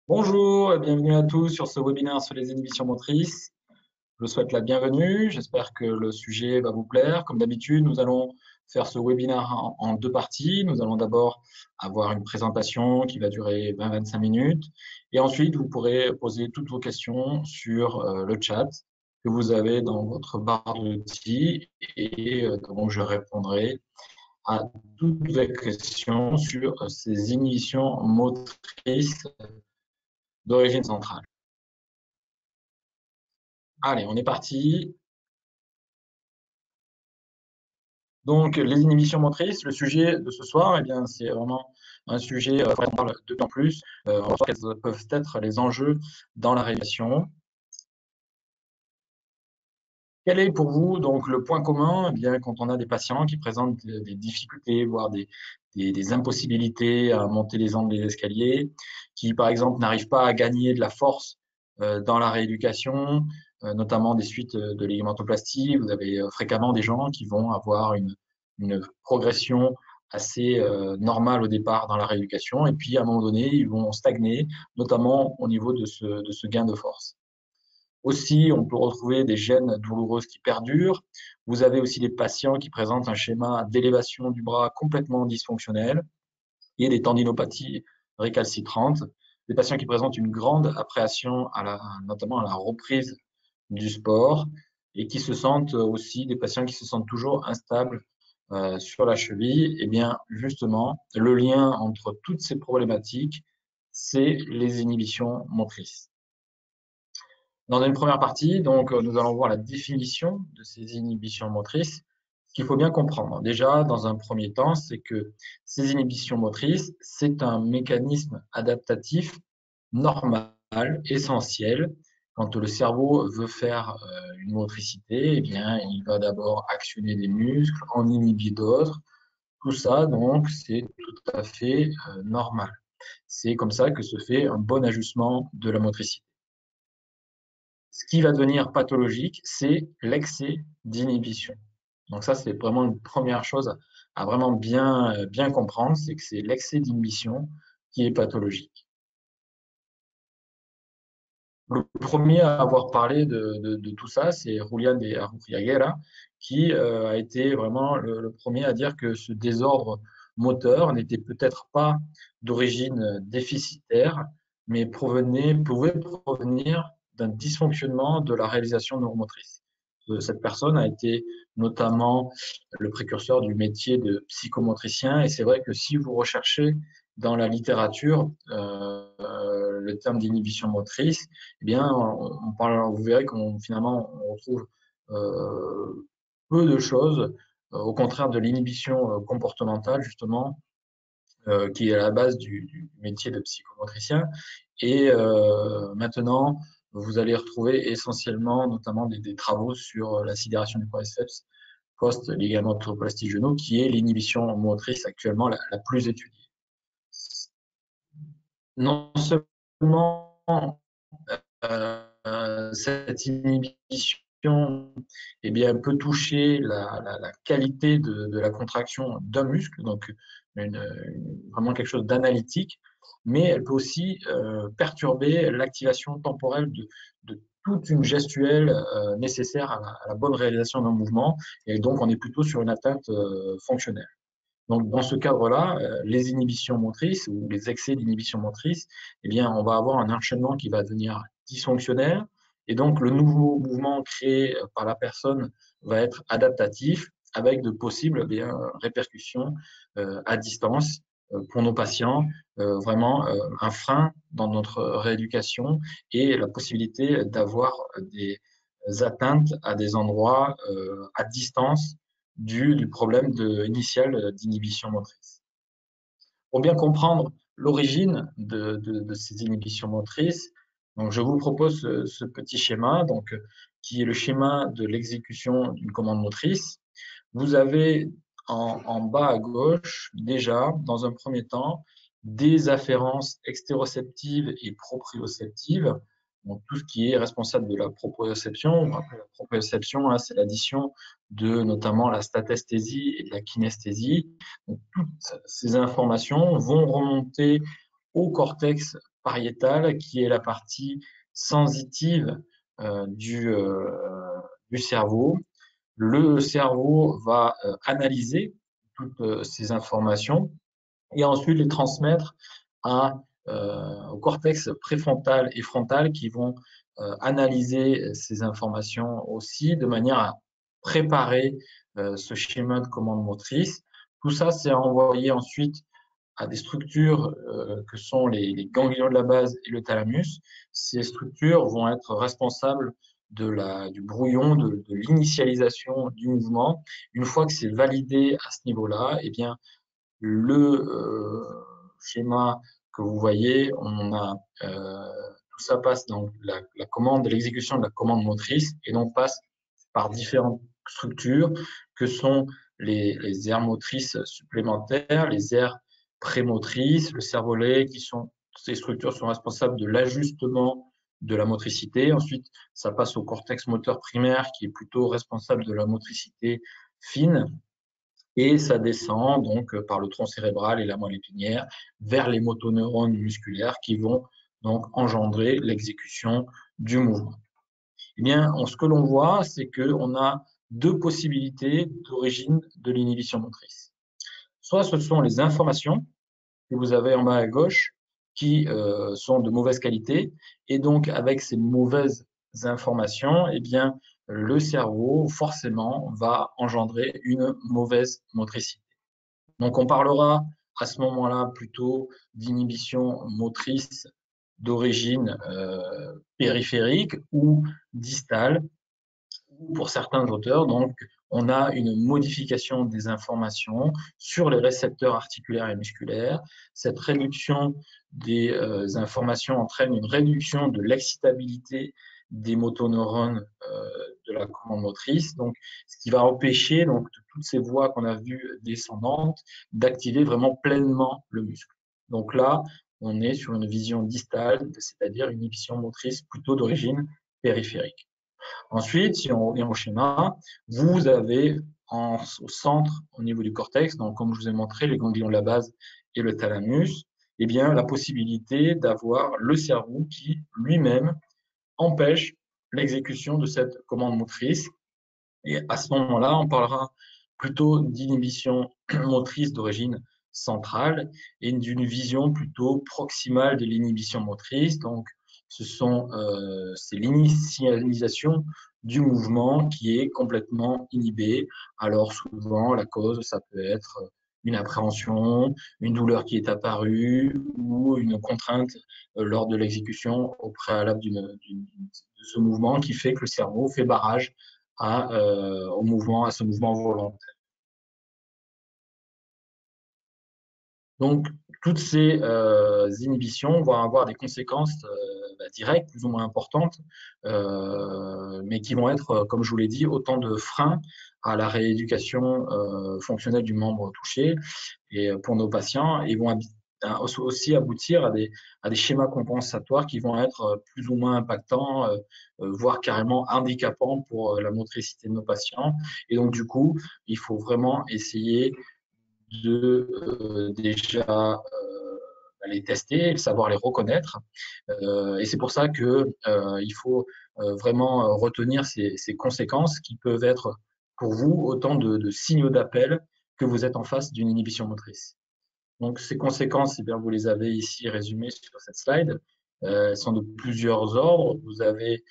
Bonjour et bienvenue à tous sur ce webinaire sur les inhibitions motrices. Je vous souhaite la bienvenue. J'espère que le sujet va vous plaire. Comme d'habitude, nous allons faire ce webinaire en deux parties. Nous allons d'abord avoir une présentation qui va durer 20-25 minutes. Et ensuite, vous pourrez poser toutes vos questions sur le chat que vous avez dans votre barre d'outils. Et donc, je répondrai à toutes les questions sur ces inhibitions motrices d'origine centrale. Allez, on est parti. Donc, les inhibitions motrices, le sujet de ce soir, eh bien, c'est vraiment un sujet dont on parle de plus en plus. On va voir quels peuvent être les enjeux dans la réalisation. Quel est pour vous donc le point commun, eh bien, quand on a des patients qui présentent des difficultés, voire des impossibilités à monter les angles des escaliers, qui par exemple n'arrivent pas à gagner de la force dans la rééducation, notamment des suites de ligamentoplastie. Vous avez fréquemment des gens qui vont avoir une progression assez normale au départ dans la rééducation, et puis à un moment donné, ils vont stagner, notamment au niveau de ce gain de force. Aussi, on peut retrouver des gènes douloureuses qui perdurent. Vous avez aussi des patients qui présentent un schéma d'élévation du bras complètement dysfonctionnel et des tendinopathies récalcitrantes. Des patients qui présentent une grande appréhension, notamment à la reprise du sport, et qui se sentent aussi, des patients qui se sentent toujours instables sur la cheville. Et bien, justement, le lien entre toutes ces problématiques, c'est les inhibitions motrices. Dans une première partie, donc, nous allons voir la définition de ces inhibitions motrices. Ce qu'il faut bien comprendre, déjà, dans un premier temps, c'est que ces inhibitions motrices, c'est un mécanisme adaptatif normal, essentiel. Quand le cerveau veut faire une motricité, eh bien, il va d'abord actionner des muscles, en inhiber d'autres. Tout ça, donc, c'est tout à fait normal. C'est comme ça que se fait un bon ajustement de la motricité. Ce qui va devenir pathologique, c'est l'excès d'inhibition. Donc ça, c'est vraiment une première chose à vraiment bien comprendre, c'est que c'est l'excès d'inhibition qui est pathologique. Le premier à avoir parlé de tout ça, c'est Julián de Arrufiaguera, qui a été vraiment le premier à dire que ce désordre moteur n'était peut-être pas d'origine déficitaire, mais pouvait provenir d'un dysfonctionnement de la réalisation neuromotrice. Cette personne a été notamment le précurseur du métier de psychomotricien, et c'est vrai que si vous recherchez dans la littérature le terme d'inhibition motrice, eh bien, vous verrez qu'on finalement on retrouve peu de choses, au contraire de l'inhibition comportementale justement, qui est à la base du métier de psychomotricien. Et maintenant, vous allez retrouver essentiellement, notamment des travaux sur la sidération du quadriceps post-ligamentoplastie genou, qui est l'inhibition motrice actuellement la plus étudiée. Non seulement cette inhibition eh bien, peut toucher la qualité de la contraction d'un muscle, donc vraiment quelque chose d'analytique, mais elle peut aussi perturber l'activation temporelle de toute une gestuelle nécessaire à la bonne réalisation d'un mouvement, et donc on est plutôt sur une atteinte fonctionnelle. Donc, dans ce cadre-là, les inhibitions motrices ou les excès d'inhibition motrice, eh bien, on va avoir un enchaînement qui va devenir dysfonctionnel. Et donc, le nouveau mouvement créé par la personne va être adaptatif avec de possibles répercussions à distance pour nos patients, vraiment un frein dans notre rééducation et la possibilité d'avoir des atteintes à des endroits à distance du problème initial d'inhibition motrice. Pour bien comprendre l'origine de ces inhibitions motrices, donc je vous propose ce petit schéma, donc, qui est le schéma de l'exécution d'une commande motrice. Vous avez en bas à gauche, déjà, dans un premier temps, des afférences extéroceptives et proprioceptives. Donc, tout ce qui est responsable de la proprioception. La proprioception, hein, c'est l'addition de notamment la statesthésie et de la kinesthésie. Donc, toutes ces informations vont remonter au cortex pariétale, qui est la partie sensitive du cerveau. Le cerveau va analyser toutes ces informations et ensuite les transmettre au cortex préfrontal et frontal qui vont analyser ces informations aussi de manière à préparer ce schéma de commande motrice. Tout ça, c'est envoyé ensuite à des structures que sont les ganglions de la base et le thalamus. Ces structures vont être responsables du brouillon, de l'initialisation du mouvement. Une fois que c'est validé à ce niveau-là, eh bien, le schéma que vous voyez, tout ça passe dans la commande, l'exécution de la commande motrice et donc passe par différentes structures que sont les aires motrices supplémentaires, les aires prémotrices, le cervelet, ces structures sont responsables de l'ajustement de la motricité. Ensuite, ça passe au cortex moteur primaire qui est plutôt responsable de la motricité fine. Et ça descend donc par le tronc cérébral et la moelle épinière vers les motoneurones musculaires qui vont donc engendrer l'exécution du mouvement. Eh bien, ce que l'on voit, c'est qu'on a deux possibilités d'origine de l'inhibition motrice. Soit ce sont les informations que vous avez en bas à gauche qui sont de mauvaise qualité, et donc avec ces mauvaises informations, eh bien, le cerveau forcément va engendrer une mauvaise motricité. Donc on parlera à ce moment-là plutôt d'inhibition motrice d'origine périphérique ou distale. Pour certains auteurs, donc, on a une modification des informations sur les récepteurs articulaires et musculaires. Cette réduction des informations entraîne une réduction de l'excitabilité des motoneurones de la commande motrice, donc, ce qui va empêcher donc, toutes ces voies qu'on a vues descendantes d'activer vraiment pleinement le muscle. Donc là, on est sur une vision distale, c'est-à-dire une inhibition motrice plutôt d'origine périphérique. Ensuite, si on revient au schéma, vous avez au centre, au niveau du cortex, donc comme je vous ai montré, les ganglions de la base et le thalamus, eh bien, la possibilité d'avoir le cerveau qui, lui-même, empêche l'exécution de cette commande motrice. Et à ce moment-là, on parlera plutôt d'inhibition motrice d'origine centrale et d'une vision plutôt proximale de l'inhibition motrice. Donc, c'est l'initialisation du mouvement qui est complètement inhibé. Alors souvent, la cause, ça peut être une appréhension, une douleur qui est apparue ou une contrainte lors de l'exécution au préalable de ce mouvement qui fait que le cerveau fait barrage à ce mouvement volontaire. Donc, toutes ces inhibitions vont avoir des conséquences directes, plus ou moins importantes, mais qui vont être, comme je vous l'ai dit, autant de freins à la rééducation fonctionnelle du membre touché. Et pour nos patients, ils vont aussi aboutir à des schémas compensatoires qui vont être plus ou moins impactants, voire carrément handicapants pour la motricité de nos patients. Et donc, du coup, il faut vraiment essayer de déjà les tester, savoir les reconnaître. Et c'est pour ça qu'il faut vraiment retenir ces conséquences qui peuvent être pour vous autant de signaux d'appel que vous êtes en face d'une inhibition motrice. Donc ces conséquences, eh bien, vous les avez ici résumées sur cette slide. Elles sont de plusieurs ordres. Vous avez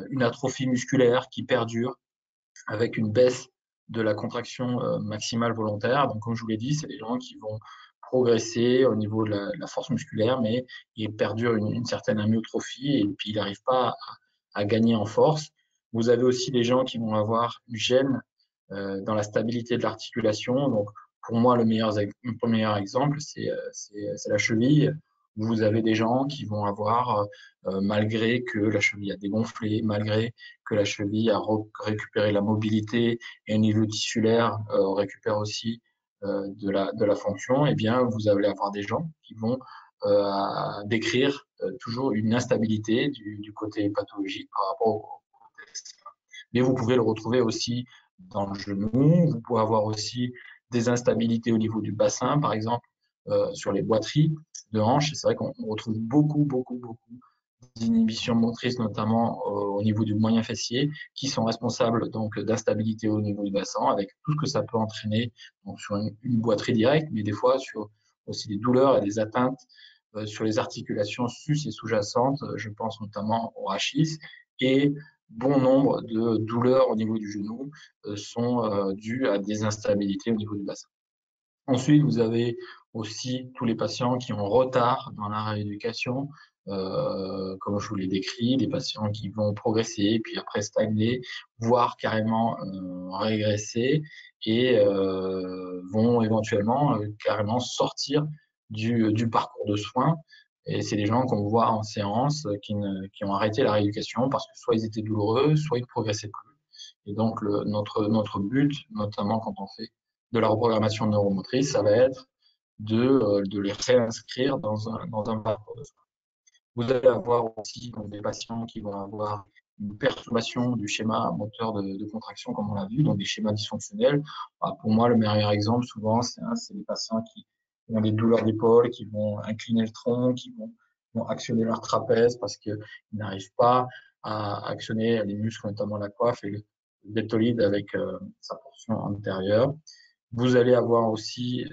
une atrophie musculaire qui perdure avec une baisse de la contraction maximale volontaire. Donc, comme je vous l'ai dit, c'est des gens qui vont progresser au niveau de la force musculaire, mais ils perdurent une certaine amyotrophie et puis ils n'arrivent pas à gagner en force. Vous avez aussi des gens qui vont avoir une gêne dans la stabilité de l'articulation. Donc, pour moi, le meilleur exemple, c'est la cheville. Vous avez des gens qui vont avoir, malgré que la cheville a dégonflé, malgré que la cheville a récupéré la mobilité et au niveau tissulaire récupère aussi de la fonction, eh bien, vous allez avoir des gens qui vont décrire toujours une instabilité du côté pathologique par rapport au test. Mais vous pouvez le retrouver aussi dans le genou. Vous pouvez avoir aussi des instabilités au niveau du bassin, par exemple, sur les boiteries de hanches. C'est vrai qu'on retrouve beaucoup d'inhibitions motrices, notamment au niveau du moyen fessier, qui sont responsables donc d'instabilité au niveau du bassin, avec tout ce que ça peut entraîner donc, sur une boiterie directe, mais des fois sur aussi des douleurs et des atteintes sur les articulations sus et sous-jacentes. Je pense notamment au rachis, et bon nombre de douleurs au niveau du genou sont dues à des instabilités au niveau du bassin. Ensuite, vous avez aussi tous les patients qui ont retard dans la rééducation, comme je vous l'ai décrit, des patients qui vont progresser, puis après stagner, voire carrément régresser, et vont éventuellement carrément sortir du parcours de soins. Et c'est des gens qu'on voit en séance qui ont arrêté la rééducation parce que soit ils étaient douloureux, soit ils ne progressaient plus. Et donc, notre but, notamment quand on fait de la reprogrammation neuromotrice, ça va être de les réinscrire dans un parcours de soins. Vous allez avoir aussi donc, des patients qui vont avoir une perturbation du schéma moteur de contraction, comme on l'a vu, donc des schémas dysfonctionnels. Pour moi, le meilleur exemple, souvent, c'est les patients qui ont des douleurs d'épaule, qui vont incliner le tronc, qui vont actionner leur trapèze parce qu'ils n'arrivent pas à actionner les muscles, notamment la coiffe et le deltoïde avec sa portion antérieure. Vous allez avoir aussi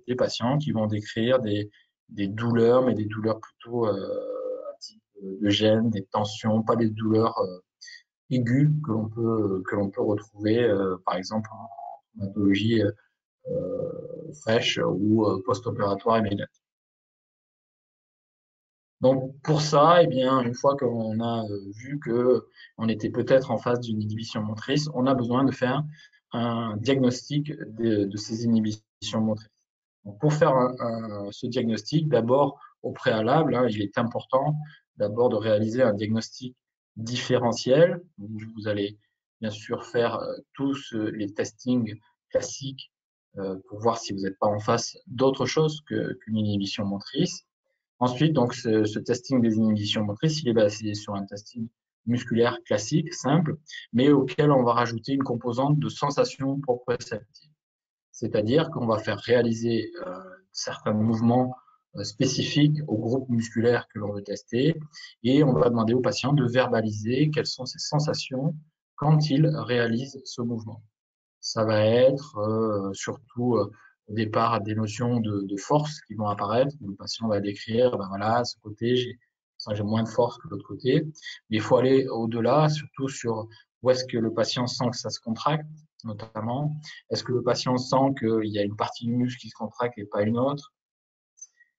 des patients qui vont décrire des douleurs, mais des douleurs plutôt à type de gêne, des tensions, pas des douleurs aiguës que l'on peut retrouver, par exemple, en traumatologie fraîche ou post-opératoire immédiate. Donc pour ça, eh bien, une fois qu'on a vu qu'on était peut-être en phase d'une inhibition motrice, on a besoin de faire un diagnostic de ces inhibitions motrices. Donc, pour faire ce diagnostic, d'abord au préalable, il est important d'abord de réaliser un diagnostic différentiel. Vous allez bien sûr faire tous les testings classiques pour voir si vous n'êtes pas en face d'autre chose qu'une inhibition motrice. Ensuite, donc, ce testing des inhibitions motrices, il est basé sur un testing musculaire classique, simple, mais auquel on va rajouter une composante de sensation proprioceptive. C'est-à-dire qu'on va faire réaliser certains mouvements spécifiques au groupe musculaire que l'on veut tester, et on va demander au patient de verbaliser quelles sont ses sensations quand il réalise ce mouvement. Ça va être surtout au départ des notions de force qui vont apparaître. Le patient va décrire, ben voilà, à ce côté, j'ai moins de force que l'autre côté. Mais il faut aller au-delà, surtout sur où est-ce que le patient sent que ça se contracte, notamment. Est-ce que le patient sent qu'il y a une partie du muscle qui se contracte et pas une autre?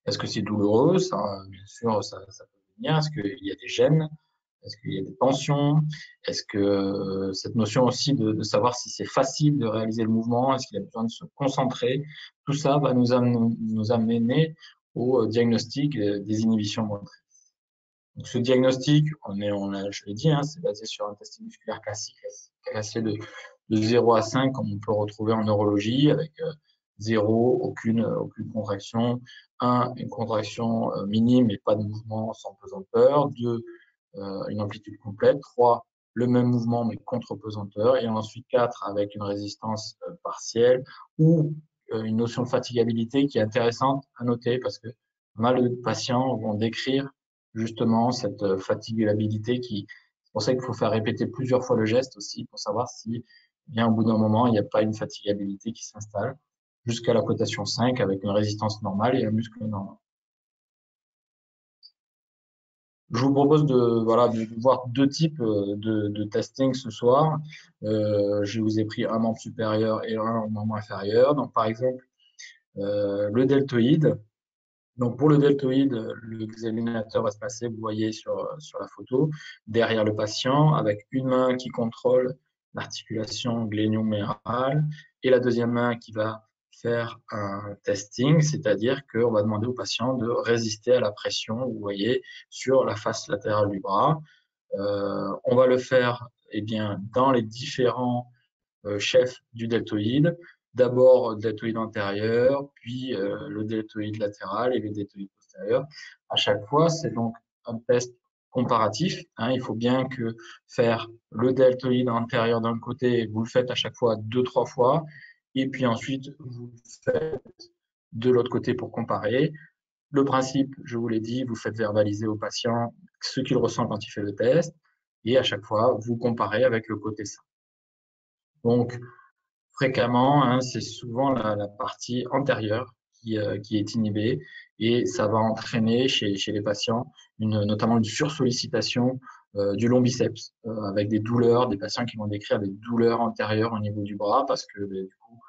Est-ce que c'est douloureux? Ça, bien sûr, ça peut venir. Est-ce qu'il y a des gènes? Est-ce qu'il y a des tensions? Est-ce que cette notion aussi de savoir si c'est facile de réaliser le mouvement, est-ce qu'il a besoin de se concentrer? Tout ça va nous amener au diagnostic des inhibitions motrices. Donc, ce diagnostic, je l'ai dit, c'est basé sur un test musculaire classique, classé de 0 à 5, comme on peut retrouver en neurologie, avec 0, aucune contraction, 1, une contraction minime et pas de mouvement sans pesanteur, 2, une amplitude complète, 3, le même mouvement mais contre-pesanteur, et ensuite 4 avec une résistance partielle ou une notion de fatigabilité qui est intéressante à noter parce que pas mal de patients vont décrire justement cette fatigabilité c'est pour ça qu'il faut faire répéter plusieurs fois le geste aussi pour savoir si bien au bout d'un moment il n'y a pas une fatigabilité qui s'installe jusqu'à la cotation 5 avec une résistance normale et un muscle normal. Je vous propose de voir deux types de testing ce soir. Je vous ai pris un membre supérieur et un membre inférieur. Donc, par exemple, le deltoïde. Donc, pour le deltoïde, l'examinateur va se placer, vous voyez sur la photo, derrière le patient, avec une main qui contrôle l'articulation gléniomérale et la deuxième main qui va faire un testing, c'est-à-dire qu'on va demander au patient de résister à la pression, vous voyez, sur la face latérale du bras. On va le faire bien, dans les différents chefs du deltoïde. D'abord le deltoïde antérieur, puis le deltoïde latéral et le deltoïde postérieur. À chaque fois, c'est donc un test comparatif. Il faut bien que faire le deltoïde antérieur d'un côté, vous le faites à chaque fois 2-3 fois, et puis ensuite vous le faites de l'autre côté pour comparer. Le principe, je vous l'ai dit, vous faites verbaliser au patient ce qu'il ressent quand il fait le test et à chaque fois, vous comparez avec le côté sain. Donc, fréquemment, hein, c'est souvent la partie antérieure qui est inhibée et ça va entraîner chez les patients notamment une sursollicitation du long biceps avec des douleurs, des patients qui vont décrire des douleurs antérieures au niveau du bras parce que du coup,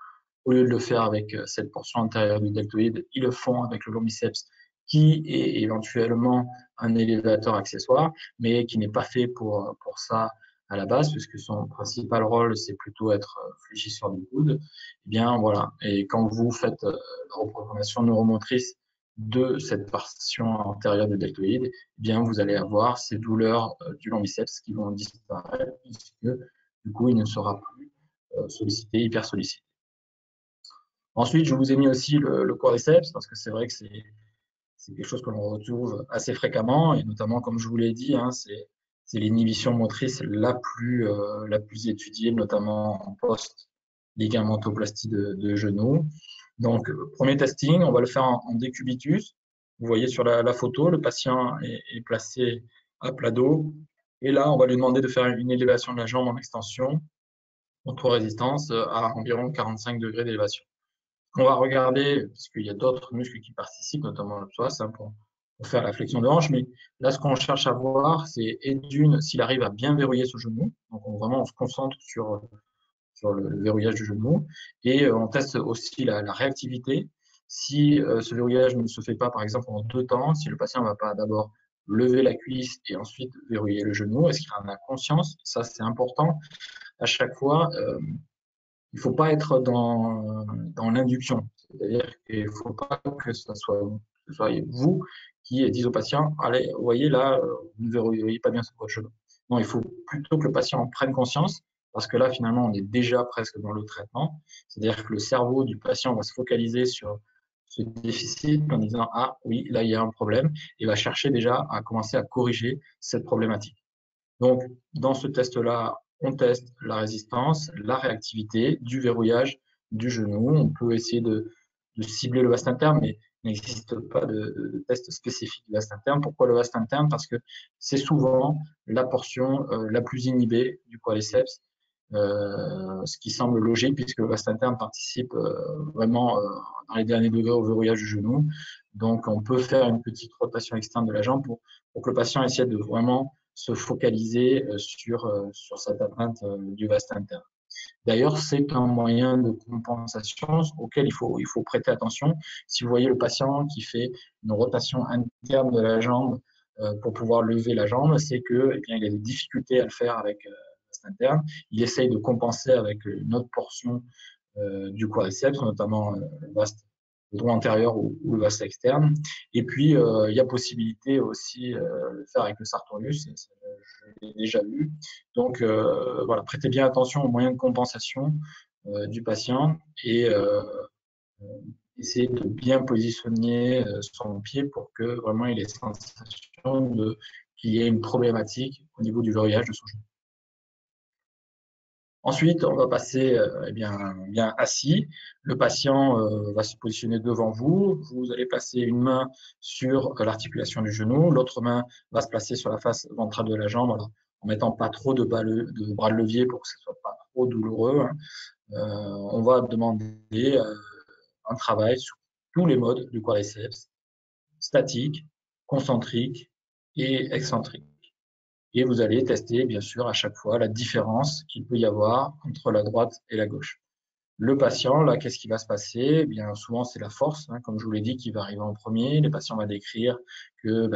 au lieu de le faire avec cette portion antérieure du deltoïde, ils le font avec le long biceps qui est éventuellement un élévateur accessoire, mais qui n'est pas fait pour ça à la base, puisque son principal rôle, c'est plutôt être fléchisseur du coude. Eh bien, voilà. Et quand vous faites la reprogrammation neuromotrice de cette portion antérieure du deltoïde, eh bien, vous allez avoir ces douleurs du long biceps qui vont disparaître, puisque du coup, il ne sera plus sollicité, hyper sollicité. Ensuite, je vous ai mis aussi le quadriceps, parce que c'est vrai que c'est quelque chose que l'on retrouve assez fréquemment, et notamment, comme je vous l'ai dit, hein, c'est l'inhibition motrice la plus étudiée, notamment en post-ligamentoplastie de genou. Donc, premier testing, on va le faire en décubitus. Vous voyez sur la photo, le patient est placé à plat dos, et là, on va lui demander de faire une élévation de la jambe en extension, contre résistance à environ 45 degrés d'élévation. On va regarder, parce qu'il y a d'autres muscles qui participent, notamment le psoas, hein, pour faire la flexion de hanche. Mais là, ce qu'on cherche à voir, c'est s'il arrive à bien verrouiller ce genou. Donc, vraiment, on se concentre sur le verrouillage du genou. Et on teste aussi la réactivité. Si ce verrouillage ne se fait pas, par exemple, en 2 temps, si le patient ne va pas d'abord lever la cuisse et ensuite verrouiller le genou, est-ce qu'il en a conscience? Ça, c'est important. À chaque fois, il ne faut pas être dans l'induction. C'est-à-dire qu'il ne faut pas que ce soit vous qui dites au patient, allez, vous voyez là, vous ne verrouillez pas bien sur votre genou. Non, il faut plutôt que le patient en prenne conscience, parce que là, finalement, on est déjà presque dans le traitement. C'est-à-dire que le cerveau du patient va se focaliser sur ce déficit en disant, ah oui, là, il y a un problème, et va chercher déjà à commencer à corriger cette problématique. Donc, dans ce test-là, on teste la résistance, la réactivité, du verrouillage du genou. On peut essayer de cibler le vaste interne, mais il n'existe pas de test spécifique du vaste interne. Pourquoi le vaste interne? Parce que c'est souvent la portion la plus inhibée du quadriceps, ce qui semble logique puisque le vaste interne participe vraiment dans les derniers degrés au verrouillage du genou. Donc, on peut faire une petite rotation externe de la jambe pour que le patient essaie de vraiment se focaliser sur cette atteinte du vaste interne. D'ailleurs, c'est un moyen de compensation auquel il faut prêter attention. Si vous voyez le patient qui fait une rotation interne de la jambe pour pouvoir lever la jambe, c'est que, eh bien, il a des difficultés à le faire avec le vaste interne. Il essaye de compenser avec une autre portion du quadriceps, notamment le vaste le droit antérieur ou le vaste externe. Et puis, il y a possibilité aussi de le faire avec le sartorius, je l'ai déjà vu. Donc, voilà, prêtez bien attention aux moyens de compensation du patient et essayez de bien positionner son pied pour que vraiment il ait la sensation qu'il y ait une problématique au niveau du verrouillage de son genou. Ensuite, on va passer bien assis. Le patient va se positionner devant vous. Vous allez placer une main sur l'articulation du genou. L'autre main va se placer sur la face ventrale de la jambe, alors, en mettant pas trop de bras de levier pour que ce soit pas trop douloureux. Hein. On va demander un travail sur tous les modes du quadriceps, statique, concentrique et excentrique. Et vous allez tester, bien sûr, à chaque fois la différence qu'il peut y avoir entre la droite et la gauche. Le patient, là, qu'est-ce qui va se passer? Eh bien, souvent, c'est la force, hein, comme je vous l'ai dit, qui va arriver en premier. Les patients vont décrire que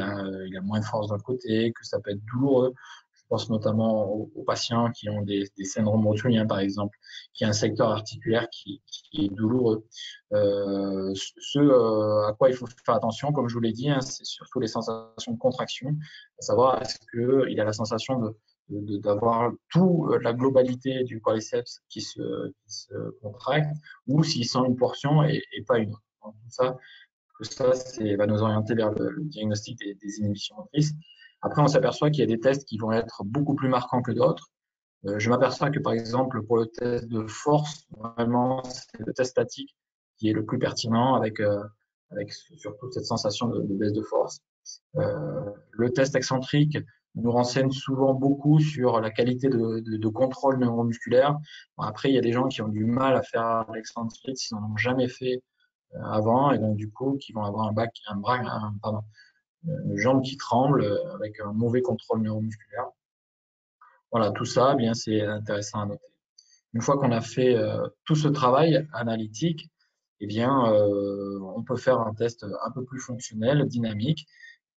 il a moins de force d'un côté, que ça peut être douloureux. Je pense notamment aux patients qui ont des syndromes rotuliens, par exemple, qui a un secteur articulaire qui est douloureux. À quoi il faut faire attention, comme je vous l'ai dit, hein, c'est surtout les sensations de contraction, à savoir est-ce qu'il a la sensation d'avoir toute la globalité du quadriceps qui se contracte, ou s'il sent une portion et pas une autre. Donc, tout ça va nous orienter vers le diagnostic des inhibitions motrices. Après, on s'aperçoit qu'il y a des tests qui vont être beaucoup plus marquants que d'autres. Je m'aperçois que, par exemple, pour le test de force, vraiment, c'est le test statique qui est le plus pertinent avec surtout cette sensation de baisse de force. Le test excentrique nous renseigne souvent beaucoup sur la qualité de contrôle neuromusculaire. Bon, après, il y a des gens qui ont du mal à faire l'excentrique s'ils n'en ont jamais fait avant, et donc du coup, qui vont avoir une jambe qui tremble avec un mauvais contrôle neuromusculaire. Voilà, tout ça, eh bien, c'est intéressant à noter. Une fois qu'on a fait tout ce travail analytique, eh bien, on peut faire un test un peu plus fonctionnel, dynamique.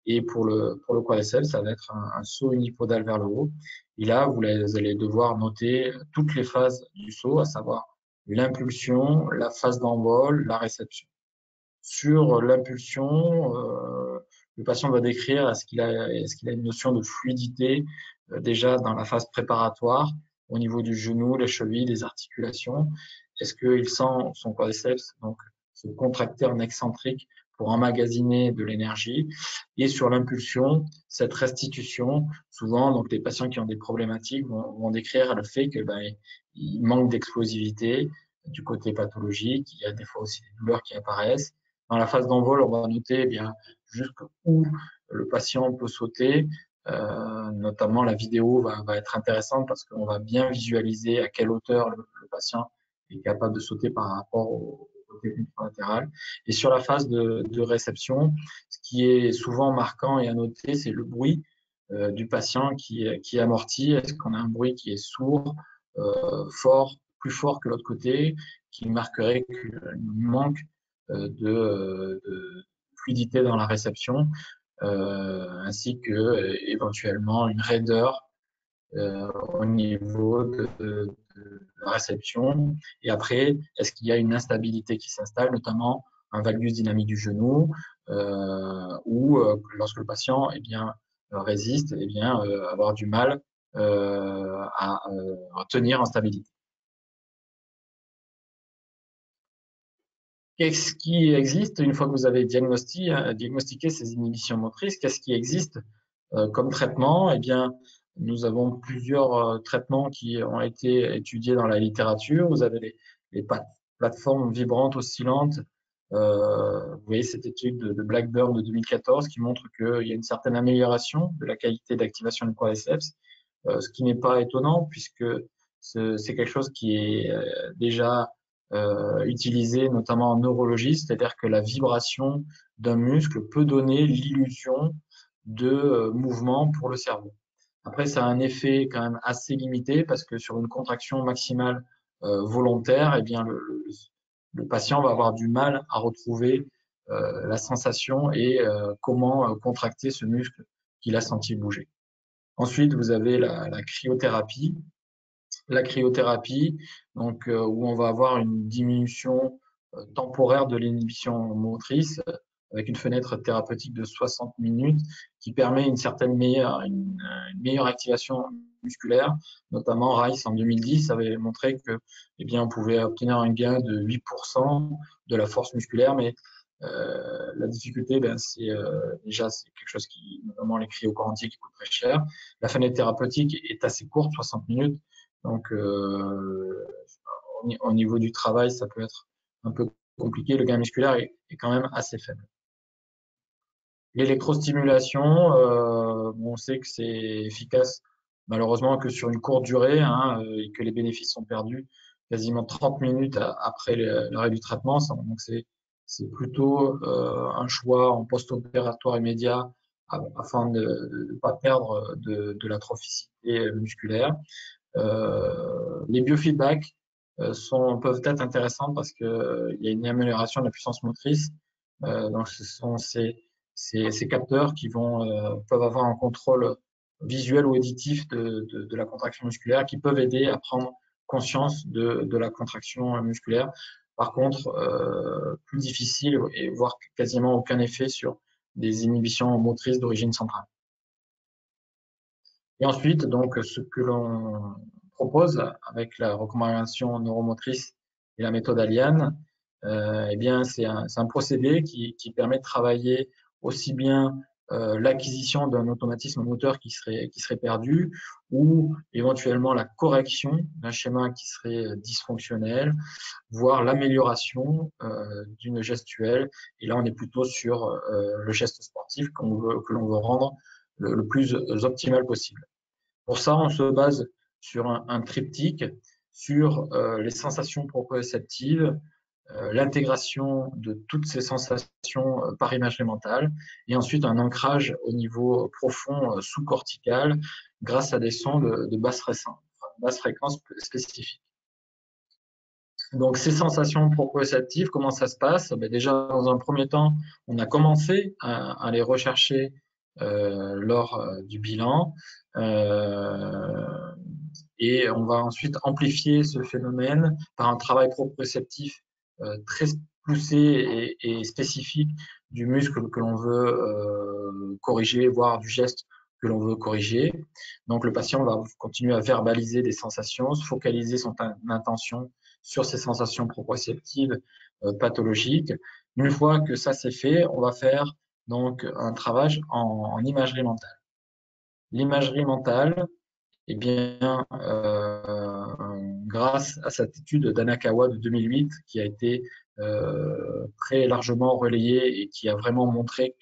Et pour le quadriceps, ça va être un saut unipodal vers le haut. Et là, vous allez devoir noter toutes les phases du saut, à savoir l'impulsion, la phase d'envol, la réception. Sur l'impulsion, le patient va décrire est-ce qu'il a une notion de fluidité déjà dans la phase préparatoire au niveau du genou, les chevilles, les articulations. Est-ce qu'il sent son quadriceps donc se contracter en excentrique pour emmagasiner de l'énergie? Et sur l'impulsion, cette restitution, souvent donc les patients qui ont des problématiques vont décrire le fait que il manque d'explosivité du côté pathologique. Il y a des fois aussi des douleurs qui apparaissent. Dans la phase d'envol, on va noter jusqu'où le patient peut sauter. Notamment, la vidéo va être intéressante parce qu'on va bien visualiser à quelle hauteur le patient est capable de sauter par rapport au technique latérale. Et sur la phase de réception, ce qui est souvent marquant et à noter, c'est le bruit du patient qui amortit. Est-ce qu'on a un bruit qui est sourd, fort, plus fort que l'autre côté, qui marquerait qu'il manque de fluidité dans la réception, ainsi que éventuellement une raideur au niveau de la réception. Et après, est-ce qu'il y a une instabilité qui s'installe, notamment un valgus dynamique du genou, ou lorsque le patient résiste, avoir du mal à tenir en stabilité. Qu'est-ce qui existe une fois que vous avez diagnostiqué ces inhibitions motrices? Qu'est-ce qui existe comme traitement? Eh bien, nous avons plusieurs traitements qui ont été étudiés dans la littérature. Vous avez les plateformes vibrantes oscillantes. Vous voyez cette étude de Blackburn de 2014 qui montre qu'il y a une certaine amélioration de la qualité d'activation du quadriceps, ce qui n'est pas étonnant puisque c'est quelque chose qui est déjà utilisé notamment en neurologie, c'est-à-dire que la vibration d'un muscle peut donner l'illusion de mouvement pour le cerveau. Après, ça a un effet quand même assez limité parce que sur une contraction maximale volontaire, eh bien le patient va avoir du mal à retrouver la sensation et comment contracter ce muscle qu'il a senti bouger. Ensuite, vous avez la cryothérapie. La cryothérapie, donc où on va avoir une diminution temporaire de l'inhibition motrice avec une fenêtre thérapeutique de 60 minutes qui permet une meilleure activation musculaire. Notamment, Rice en 2010 avait montré que, eh bien, on pouvait obtenir un gain de 8% de la force musculaire, mais la difficulté, c'est quelque chose qui, notamment les cryoquantiques, qui coûte très cher. La fenêtre thérapeutique est assez courte, 60 minutes. Donc, au niveau du travail, ça peut être un peu compliqué. Le gain musculaire est quand même assez faible. L'électrostimulation, on sait que c'est efficace malheureusement que sur une courte durée et que les bénéfices sont perdus quasiment 30 minutes après l'arrêt du traitement. Donc, c'est plutôt un choix en post-opératoire immédiat afin de ne pas perdre de l'atrophicité musculaire. Les biofeedbacks peuvent être intéressants parce qu'il y a une amélioration de la puissance motrice. Donc, ce sont ces capteurs qui peuvent avoir un contrôle visuel ou auditif de la contraction musculaire qui peuvent aider à prendre conscience de la contraction musculaire. Par contre, plus difficile et voire quasiment aucun effet sur des inhibitions motrices d'origine centrale. Et ensuite, donc, ce que l'on propose avec la recommandation neuromotrice et la méthode Aliane, c'est un procédé qui permet de travailler aussi bien l'acquisition d'un automatisme moteur qui serait perdu, ou éventuellement la correction d'un schéma qui serait dysfonctionnel, voire l'amélioration d'une gestuelle. Et là, on est plutôt sur le geste sportif que l'on veut rendre le plus optimal possible. Pour ça, on se base sur un triptyque, sur les sensations proprioceptives, l'intégration de toutes ces sensations par imagerie mentale, et ensuite un ancrage au niveau profond sous-cortical grâce à des sons de basse fréquence spécifiques. Donc, ces sensations proprioceptives, comment ça se passe? Déjà, dans un premier temps, on a commencé à les rechercher lors du bilan. Et on va ensuite amplifier ce phénomène par un travail proprioceptif très poussé et spécifique du muscle que l'on veut corriger, voire du geste que l'on veut corriger. Donc, le patient va continuer à verbaliser des sensations, se focaliser son intention sur ces sensations proprioceptives pathologiques. Une fois que ça c'est fait, on va faire donc un travail en imagerie mentale. L'imagerie mentale, eh bien, grâce à cette étude d'Anakawa de 2008 qui a été très largement relayée et qui a vraiment montré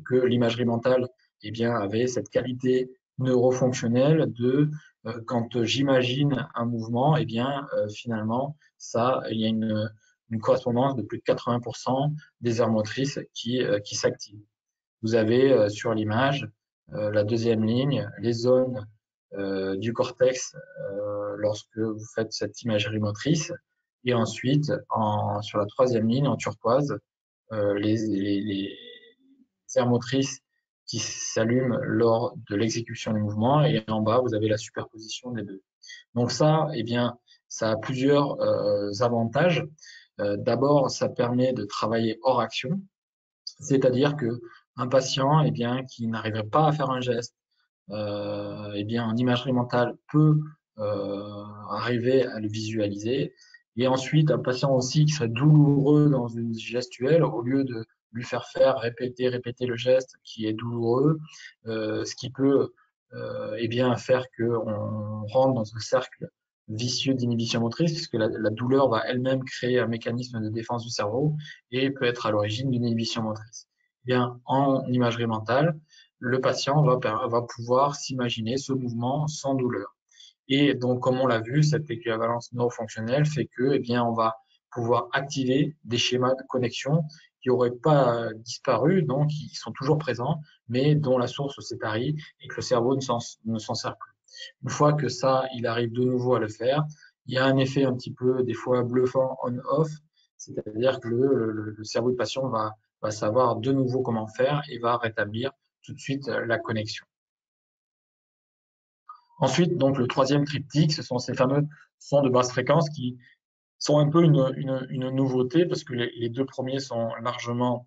que l'imagerie mentale eh bien, avait cette qualité neurofonctionnelle de quand j'imagine un mouvement, eh bien, finalement, il y a une correspondance de plus de 80% des aires motrices qui s'activent. Vous avez sur l'image la deuxième ligne, les zones du cortex lorsque vous faites cette imagerie motrice, et ensuite sur la troisième ligne en turquoise, les aires motrices qui s'allument lors de l'exécution du mouvement, et en bas vous avez la superposition des deux. Donc ça, eh bien, ça a plusieurs avantages. D'abord, ça permet de travailler hors action, c'est-à-dire que un patient, eh bien, qui n'arriverait pas à faire un geste, eh bien, en imagerie mentale peut arriver à le visualiser. Et ensuite, un patient aussi qui serait douloureux dans une gestuelle, au lieu de lui faire répéter le geste qui est douloureux, ce qui peut eh bien, faire qu'on rentre dans un cercle vicieux d'inhibition motrice, puisque la douleur va elle-même créer un mécanisme de défense du cerveau et peut être à l'origine d'une inhibition motrice. Eh bien, en imagerie mentale, le patient va pouvoir s'imaginer ce mouvement sans douleur. Et donc, comme on l'a vu, cette équivalence neurofonctionnelle fait que, eh bien, on va pouvoir activer des schémas de connexion qui n'auraient pas disparu, donc qui sont toujours présents, mais dont la source s'est tarie et que le cerveau ne s'en sert plus. Une fois que ça, il arrive de nouveau à le faire, il y a un effet un petit peu, des fois, bluffant on-off, c'est-à-dire que le cerveau du patient va savoir de nouveau comment faire et va rétablir tout de suite la connexion. Ensuite, donc, le troisième triptyque, ce sont ces fameux sons de basse fréquence qui sont un peu une nouveauté parce que les deux premiers sont largement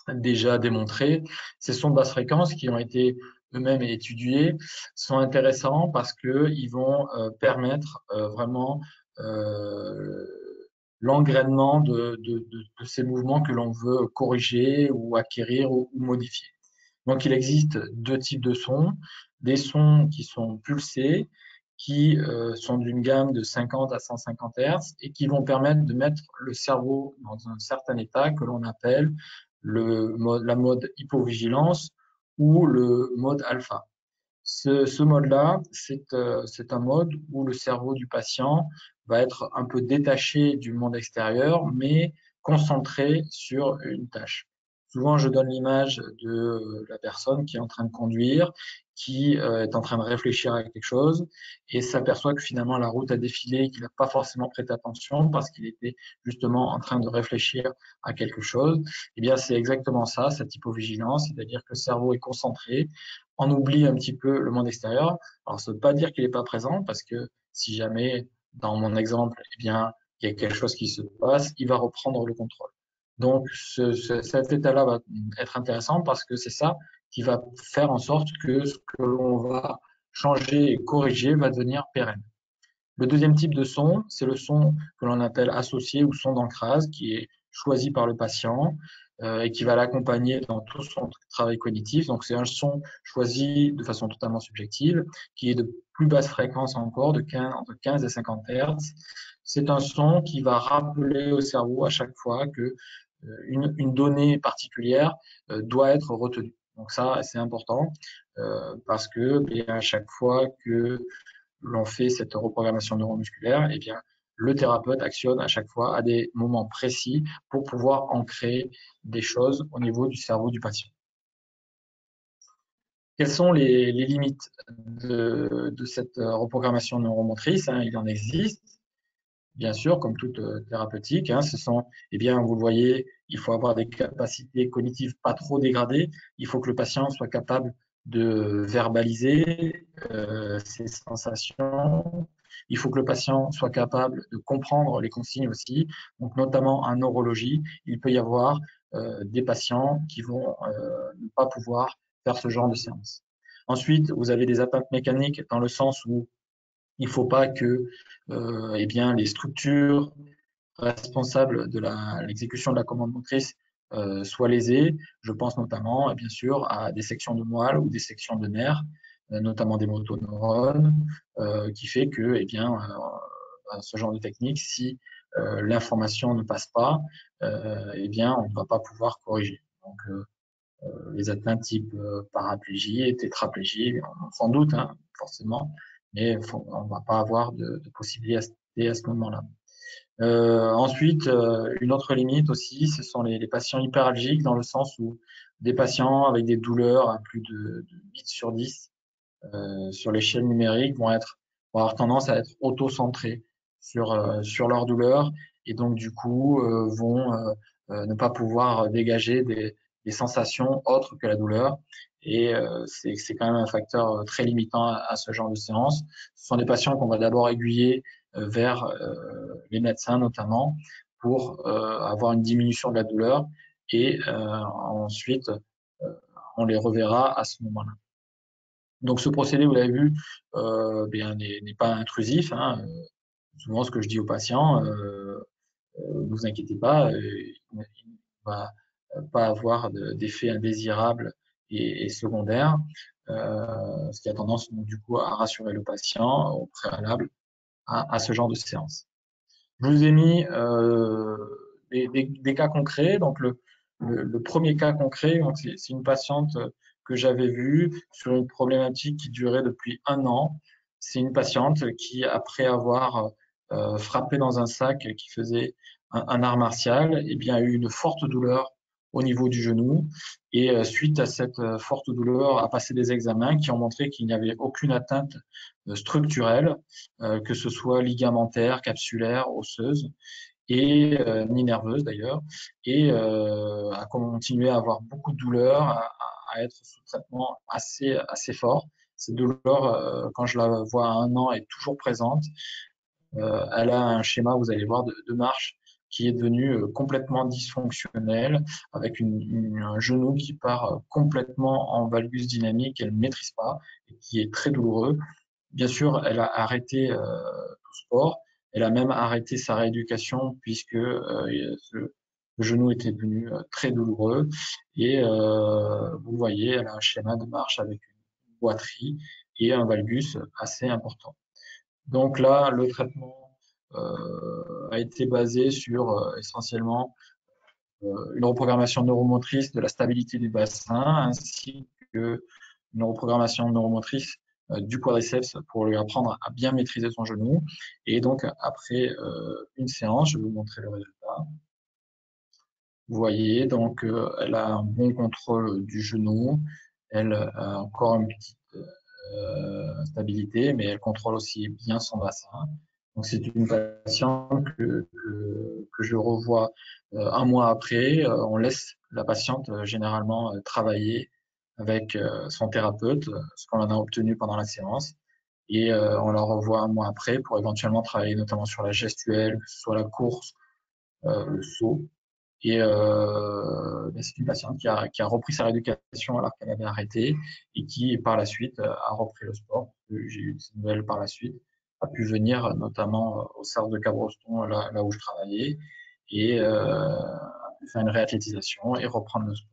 déjà démontrés. Ces sons de basse fréquence qui ont été eux-mêmes étudiés sont intéressants parce qu'ils vont permettre vraiment l'engrainement de ces mouvements que l'on veut corriger ou acquérir ou modifier. Donc, il existe deux types de sons. Des sons qui sont pulsés, qui sont d'une gamme de 50 à 150 Hz et qui vont permettre de mettre le cerveau dans un certain état que l'on appelle la mode hypovigilance ou le mode alpha. Ce mode-là, c'est un mode où le cerveau du patient va être un peu détaché du monde extérieur, mais concentré sur une tâche. Souvent, je donne l'image de la personne qui est en train de conduire, qui est en train de réfléchir à quelque chose et s'aperçoit que finalement la route a défilé et qu'il n'a pas forcément prêté attention parce qu'il était justement en train de réfléchir à quelque chose. Eh bien, c'est exactement ça, cette hypovigilance, c'est-à-dire que le cerveau est concentré, on oublie un petit peu le monde extérieur. Alors, ça ne veut pas dire qu'il n'est pas présent parce que si jamais, dans mon exemple, eh bien, il y a quelque chose qui se passe, il va reprendre le contrôle. Donc, cet état-là va être intéressant parce que c'est ça qui va faire en sorte que ce que l'on va changer et corriger va devenir pérenne. Le deuxième type de son, c'est le son que l'on appelle associé ou son d'ancrage, qui est choisi par le patient. et qui va l'accompagner dans tout son travail cognitif. Donc, c'est un son choisi de façon totalement subjective, qui est de plus basse fréquence encore, entre 15 et 50 Hz. C'est un son qui va rappeler au cerveau à chaque fois que une donnée particulière doit être retenue. Donc ça, c'est important parce que à chaque fois que l'on fait cette reprogrammation neuromusculaire, eh bien, le thérapeute actionne à chaque fois à des moments précis pour pouvoir ancrer des choses au niveau du cerveau du patient. Quelles sont les limites de cette reprogrammation neuromotrice? Il en existe, bien sûr, comme toute thérapeutique. Ce sont, eh bien, vous le voyez, il faut avoir des capacités cognitives pas trop dégradées. Il faut que le patient soit capable de verbaliser ses sensations. Il faut que le patient soit capable de comprendre les consignes aussi. Donc, notamment en neurologie, il peut y avoir des patients qui vont ne pas pouvoir faire ce genre de séance. Ensuite, vous avez des atteintes mécaniques dans le sens où il ne faut pas que eh bien, les structures responsables de l'exécution de la commande motrice soient lésées. Je pense notamment, bien sûr, à des sections de moelle ou des sections de nerfs, notamment des motoneurones, qui fait que eh bien, ce genre de technique, si l'information ne passe pas, eh bien, on ne va pas pouvoir corriger. Donc, les atteintes type paraplégie et tétraplégie, sans doute, forcément, mais on ne va pas avoir de possibilité à ce moment-là. Ensuite, une autre limite aussi, ce sont les patients hyperalgiques, dans le sens où des patients avec des douleurs à plus de 8 sur 10 sur l'échelle numérique vont avoir tendance à être auto-centrés sur leur douleur et donc du coup vont ne pas pouvoir dégager des sensations autres que la douleur. Et c'est quand même un facteur très limitant à ce genre de séance. Ce sont des patients qu'on va d'abord aiguiller vers les médecins notamment pour avoir une diminution de la douleur et ensuite on les reverra à ce moment-là. Donc ce procédé, vous l'avez vu, n'est pas intrusif. Souvent, ce que je dis aux patients, ne vous inquiétez pas, il ne va pas avoir d'effet indésirable et secondaire, ce qui a tendance donc, du coup à rassurer le patient au préalable à ce genre de séance. Je vous ai mis des cas concrets. Donc le premier cas concret, c'est une patiente que j'avais vue sur une problématique qui durait depuis 1 an. C'est une patiente qui, après avoir frappé dans un sac qui faisait un art martial, eh bien, a eu une forte douleur au niveau du genou. Et suite à cette forte douleur, a passé des examens qui ont montré qu'il n'y avait aucune atteinte structurelle, que ce soit ligamentaire, capsulaire, osseuse et ni nerveuse d'ailleurs, et a continué à avoir beaucoup de douleurs, à être sous traitement assez fort. Cette douleur, quand je la vois à 1 an, est toujours présente. Elle a un schéma, vous allez voir, de marche qui est devenu complètement dysfonctionnel, avec un genou qui part complètement en valgus dynamique, qu'elle ne maîtrise pas, et qui est très douloureux. Bien sûr, elle a arrêté tout sport. Elle a même arrêté sa rééducation puisque le genou était devenu très douloureux. Et vous voyez, elle a un schéma de marche avec une boiterie et un valgus assez important. Donc là, le traitement a été basé sur essentiellement une reprogrammation neuromotrice de la stabilité du bassin ainsi que une reprogrammation neuromotrice du quadriceps pour lui apprendre à bien maîtriser son genou. Et donc, après une séance, je vais vous montrer le résultat. Vous voyez, donc, elle a un bon contrôle du genou. Elle a encore une petite stabilité, mais elle contrôle aussi bien son bassin. Donc, c'est une patiente que je revois 1 mois après. On laisse la patiente généralement travailler avec son thérapeute, ce qu'on en a obtenu pendant la séance. Et on la revoit 1 mois après pour éventuellement travailler notamment sur la gestuelle, que ce soit la course, le saut. Et c'est une patiente qui a repris sa rééducation alors qu'elle avait arrêté et qui, par la suite, a repris le sport. J'ai eu des nouvelles par la suite, a pu venir notamment au cercle de Cabroston, là où je travaillais, et faire une réathlétisation et reprendre le sport.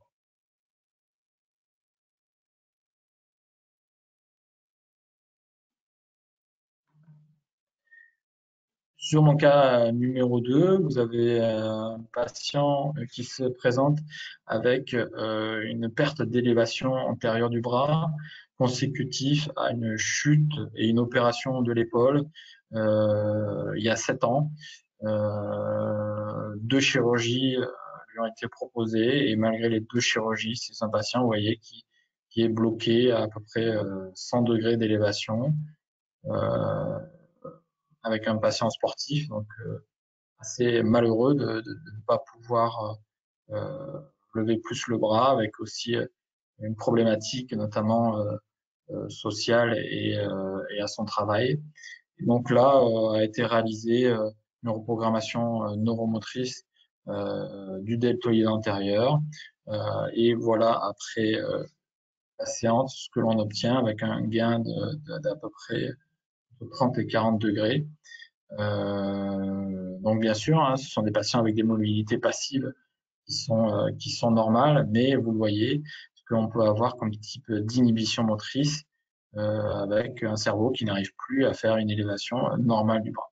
Sur mon cas numéro 2, vous avez un patient qui se présente avec une perte d'élévation antérieure du bras consécutif à une chute et une opération de l'épaule il y a 7 ans. 2 chirurgies lui ont été proposées et malgré les 2 chirurgies, c'est un patient, vous voyez, qui est bloqué à peu près 100 degrés d'élévation. Avec un patient sportif, donc assez malheureux de ne pas pouvoir lever plus le bras, avec aussi une problématique notamment sociale et à son travail. Et donc là a été réalisée une reprogrammation neuromotrice du deltoïde antérieur. Et voilà, après la séance, ce que l'on obtient avec un gain d'à peu près de 30 et 40 degrés. Donc bien sûr, hein, ce sont des patients avec des mobilités passives qui sont normales, mais vous le voyez, ce que l'on peut avoir comme type d'inhibition motrice avec un cerveau qui n'arrive plus à faire une élévation normale du bras.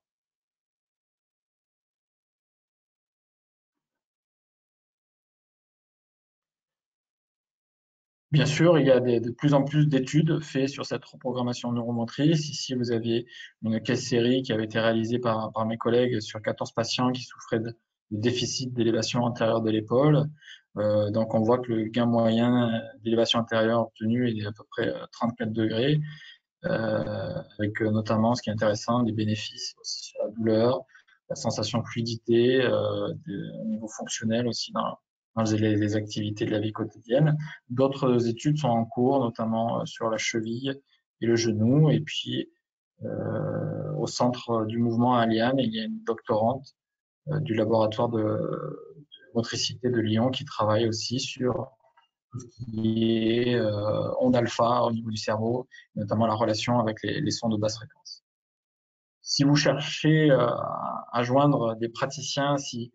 Bien sûr, il y a de plus en plus d'études faites sur cette reprogrammation neuromotrice. Ici, vous aviez une case série qui avait été réalisée par mes collègues sur 14 patients qui souffraient de déficit d'élévation antérieure de l'épaule. Donc, on voit que le gain moyen d'élévation antérieure obtenu est à peu près 34 degrés, avec notamment, ce qui est intéressant, des bénéfices aussi sur la douleur, la sensation de fluidité, au niveau fonctionnel aussi dans les activités de la vie quotidienne. D'autres études sont en cours, notamment sur la cheville et le genou. Et puis, au centre du mouvement à Liane, il y a une doctorante du laboratoire de motricité de Lyon qui travaille aussi sur tout ce qui est ondes alpha au niveau du cerveau, notamment la relation avec les sons de basse fréquence. Si vous cherchez à joindre des praticiens, si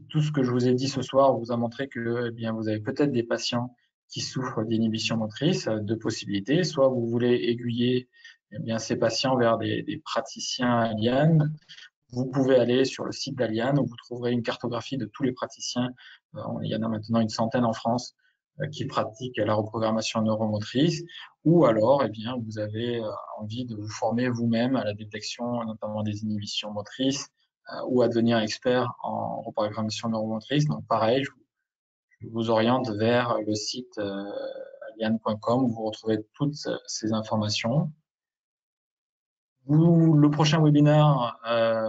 tout ce que je vous ai dit ce soir vous a montré que eh bien, vous avez peut-être des patients qui souffrent d'inhibition motrice, deux possibilités. Soit vous voulez aiguiller eh bien, ces patients vers des praticiens Aliane. Vous pouvez aller sur le site d'Aliane où vous trouverez une cartographie de tous les praticiens. Il y en a maintenant une centaine en France qui pratiquent la reprogrammation neuromotrice, ou alors, eh bien, vous avez envie de vous former vous-même à la détection, notamment des inhibitions motrices, ou à devenir expert en reprogrammation neuromotrice. Donc, pareil, je vous oriente vers le site aliane.com où vous retrouvez toutes ces informations. Le prochain webinaire,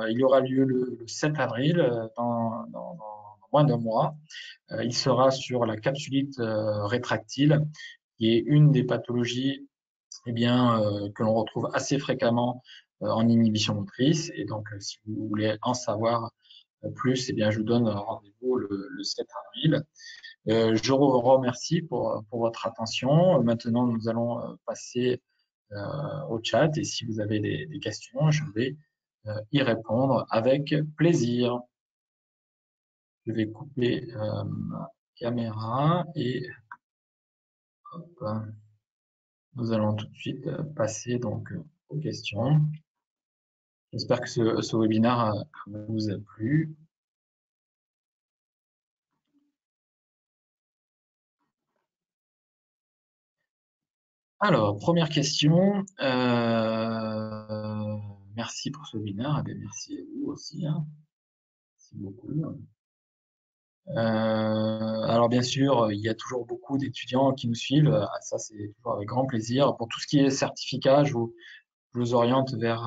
il aura lieu le 7 avril, dans moins d'un mois. Il sera sur la capsulite rétractile, qui est une des pathologies eh bien, que l'on retrouve assez fréquemment en inhibition motrice. Et donc, si vous voulez en savoir plus, eh bien, je vous donne rendez-vous le 7 avril. Je vous remercie pour votre attention. Maintenant, nous allons passer au chat et si vous avez des questions, je vais y répondre avec plaisir. Je vais couper ma caméra et hop, nous allons tout de suite passer donc aux questions. J'espère que ce webinaire vous a plu. Alors, première question. Merci pour ce webinaire. Eh bien, merci à vous aussi. Hein. Merci beaucoup. Alors bien sûr, il y a toujours beaucoup d'étudiants qui nous suivent. Ça, c'est toujours avec grand plaisir. Pour tout ce qui est certificat, je vous oriente vers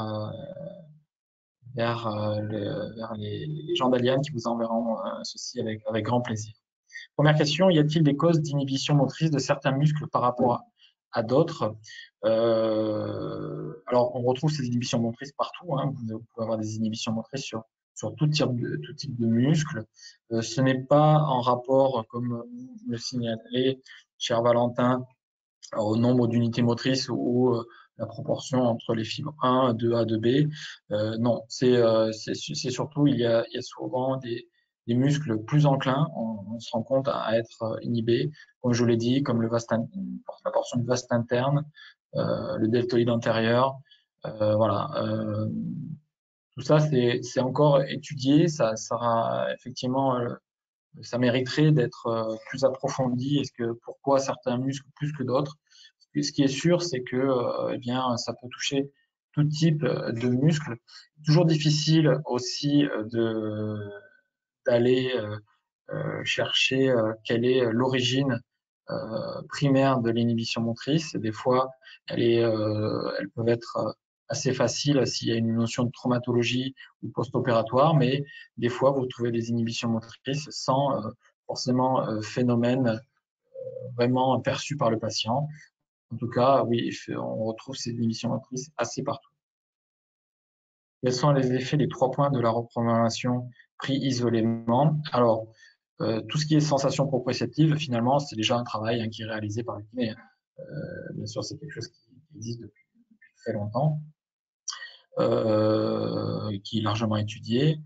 les gens d'Aliane qui vous enverront ceci avec grand plaisir. Première question, y a-t-il des causes d'inhibition motrice de certains muscles par rapport à d'autres Alors, on retrouve ces inhibitions motrices partout. Hein. Vous pouvez avoir des inhibitions motrices sur tout type de muscles. Ce n'est pas en rapport, comme vous le signalez, cher Valentin, au nombre d'unités motrices ou la proportion entre les fibres 1, 2A, 2B. Non, c'est surtout, il y a souvent des muscles plus enclins, on se rend compte à être inhibés, comme je l'ai dit, comme la portion du vaste interne, le deltoïde antérieur. Voilà. Tout ça, c'est encore étudié. Ça sera effectivement, ça mériterait d'être plus approfondi. Est-ce que pourquoi certains muscles plus que d'autres? Ce qui est sûr, c'est que eh bien, ça peut toucher tout type de muscles. Toujours difficile aussi de d'aller chercher quelle est l'origine primaire de l'inhibition motrice. Et des fois, elles peuvent être assez faciles s'il y a une notion de traumatologie ou post-opératoire, mais des fois, vous trouvez des inhibitions motrices sans forcément phénomène vraiment perçu par le patient. En tout cas, oui, on retrouve ces inhibitions motrices assez partout. Quels sont les effets des 3 points de la reprogrammation pris isolément? Alors, tout ce qui est sensation proprioceptive, finalement, c'est déjà un travail qui est réalisé par le kiné. Bien sûr, c'est quelque chose qui existe depuis très longtemps, qui est largement étudié.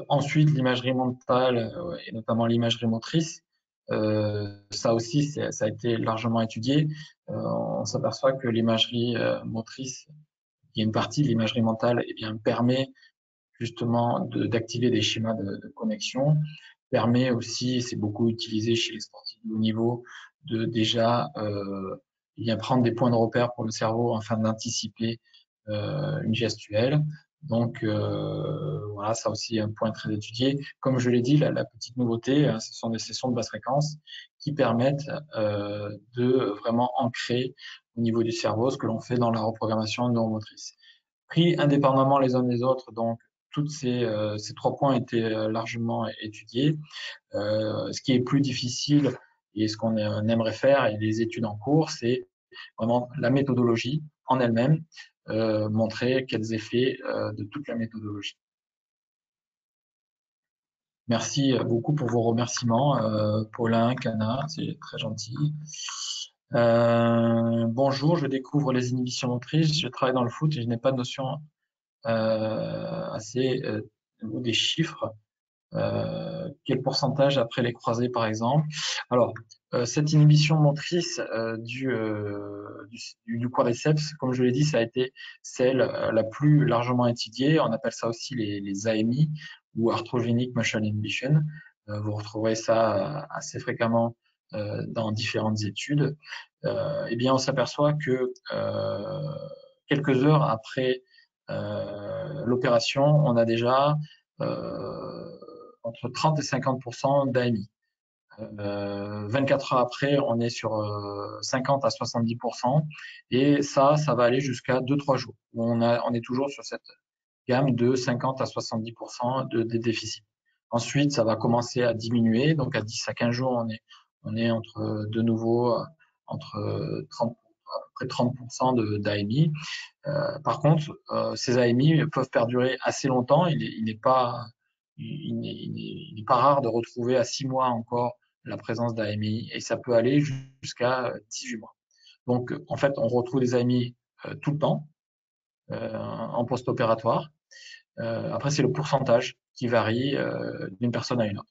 Ensuite, l'imagerie mentale et notamment l'imagerie motrice, ça aussi, ça a été largement étudié. On s'aperçoit que l'imagerie motrice, qui est une partie de l'imagerie mentale, eh bien, permet justement d'activer des schémas de connexion, permet aussi, c'est beaucoup utilisé chez les sportifs de haut niveau, de déjà bien prendre des points de repère pour le cerveau afin d'anticiper une gestuelle. Donc voilà, ça aussi est un point très étudié. Comme je l'ai dit, la petite nouveauté, ce sont des sessions de basse fréquence qui permettent de vraiment ancrer au niveau du cerveau ce que l'on fait dans la reprogrammation neuromotrice. Pris indépendamment les uns des autres, donc toutes ces 3 points étaient largement étudiés. Ce qui est plus difficile et ce qu'on aimerait faire et les études en cours, c'est vraiment la méthodologie en elle-même, montrer quels effets de toute la méthodologie. Merci beaucoup pour vos remerciements, Paulin, Cana, c'est très gentil. Bonjour, je découvre les inhibitions motrices, je travaille dans le foot et je n'ai pas de notion assez des chiffres. Quel pourcentage après les croisés, par exemple? Alors, cette inhibition motrice du quadriceps, comme je l'ai dit, ça a été celle la plus largement étudiée. On appelle ça aussi les AMI ou Arthrogenic Muscle Inhibition. Vous retrouverez ça assez fréquemment dans différentes études. Eh bien, on s'aperçoit que quelques heures après l'opération, on a déjà entre 30 et 50% d'AMI. 24 heures après, on est sur 50 à 70%. Et ça va aller jusqu'à 2-3 jours, où on est toujours sur cette gamme de 50 à 70% de déficit. Ensuite, ça va commencer à diminuer. Donc, à 10 à 15 jours, on est entre, de nouveau, entre 30, à peu près 30% d'AMI. Par contre, ces AMI peuvent perdurer assez longtemps. Il n'est pas rare de retrouver à 6 mois encore la présence d'AMI et ça peut aller jusqu'à 18 mois. Donc, en fait, on retrouve des AMI tout le temps en post-opératoire. Après, c'est le pourcentage qui varie d'une personne à une autre.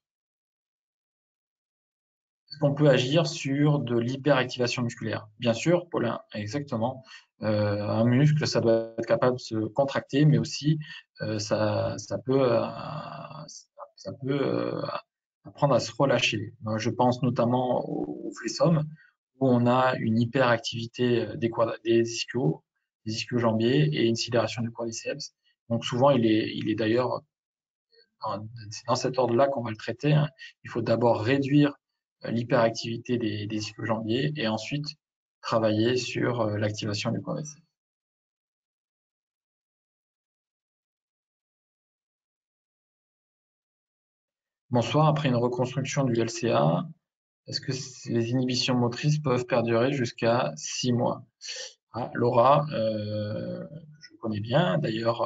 Est-ce qu'on peut agir sur de l'hyperactivation musculaire? Bien sûr, Paulin, exactement. Un muscle, ça doit être capable de se contracter, mais aussi ça peut apprendre à se relâcher. Je pense notamment au flexum, où on a une hyperactivité des ischio-jambiers et une sidération du quadriceps. Donc souvent, il est d'ailleurs c'est dans cet ordre-là qu'on va le traiter. Hein. Il faut d'abord réduire l'hyperactivité des ischio-jambiers et ensuite travailler sur l'activation du quadriceps. Bonsoir, après une reconstruction du LCA, est-ce que les inhibitions motrices peuvent perdurer jusqu'à 6 mois? Ah, Laura, je connais bien, d'ailleurs,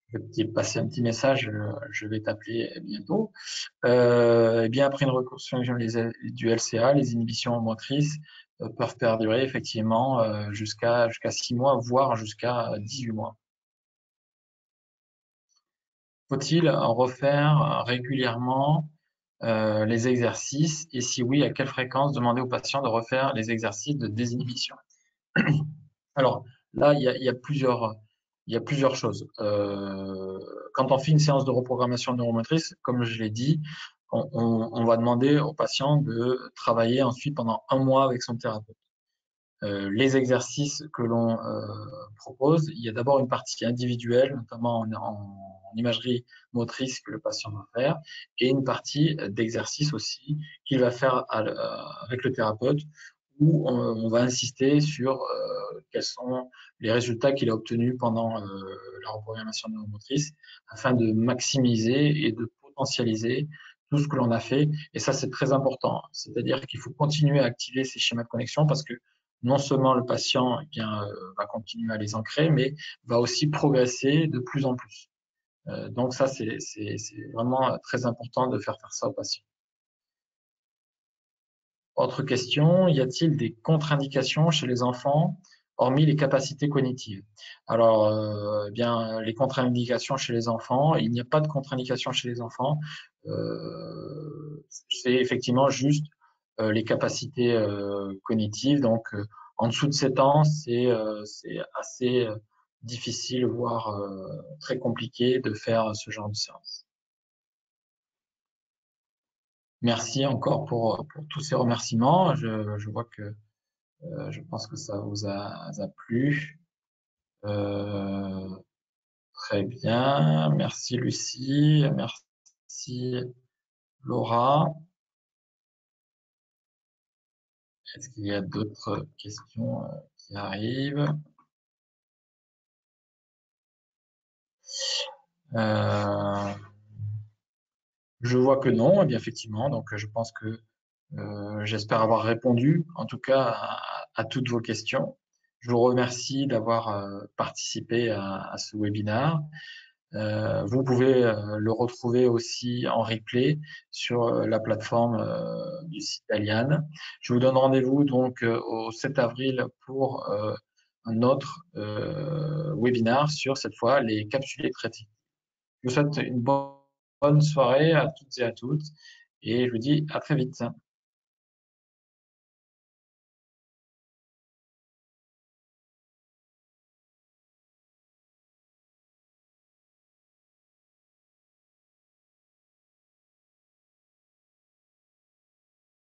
je vais te passer un petit message, je vais t'appeler bientôt. Eh bien, après une reconstruction du LCA, les inhibitions motrices peuvent perdurer effectivement jusqu'à 6 mois, voire jusqu'à 18 mois. Faut-il refaire régulièrement les exercices et si oui, à quelle fréquence demander aux patients de refaire les exercices de désinhibition? Alors là, il y a plusieurs choses. Quand on fait une séance de reprogrammation neuromotrice, comme je l'ai dit, on va demander au patient de travailler ensuite pendant un mois avec son thérapeute. Les exercices que l'on propose, il y a d'abord une partie individuelle, notamment en imagerie motrice que le patient va faire, et une partie d'exercice aussi qu'il va faire avec le thérapeute, où on va insister sur quels sont les résultats qu'il a obtenus pendant la reprogrammation neuromotrice, afin de maximiser et de potentialiser tout ce que l'on a fait. Et ça, c'est très important. C'est-à-dire qu'il faut continuer à activer ces schémas de connexion parce que non seulement le patient va continuer à les ancrer, mais va aussi progresser de plus en plus. Donc ça, c'est vraiment très important de faire ça aux patients. Autre question, y a-t-il des contre-indications chez les enfants, hormis les capacités cognitives? Alors, eh bien, les contre-indications chez les enfants, il n'y a pas de contre-indication chez les enfants. C'est effectivement juste les capacités cognitives. Donc, en dessous de 7 ans, c'est assez difficile, voire très compliqué de faire ce genre de séance. Merci encore pour tous ces remerciements. Je vois que je pense que ça vous a plu. Euh, Très bien. Merci Lucie. Merci Laura. Est-ce qu'il y a d'autres questions qui arrivent? Euh, je vois que non, eh bien effectivement. Donc je pense que j'espère avoir répondu en tout cas à toutes vos questions. Je vous remercie d'avoir participé à ce webinaire. Vous pouvez le retrouver aussi en replay sur la plateforme du site d'Aliane. Je vous donne rendez-vous donc au 7 avril pour un autre webinaire sur cette fois les capsulés traités. Je vous souhaite une bonne soirée à toutes et à tous et je vous dis à très vite.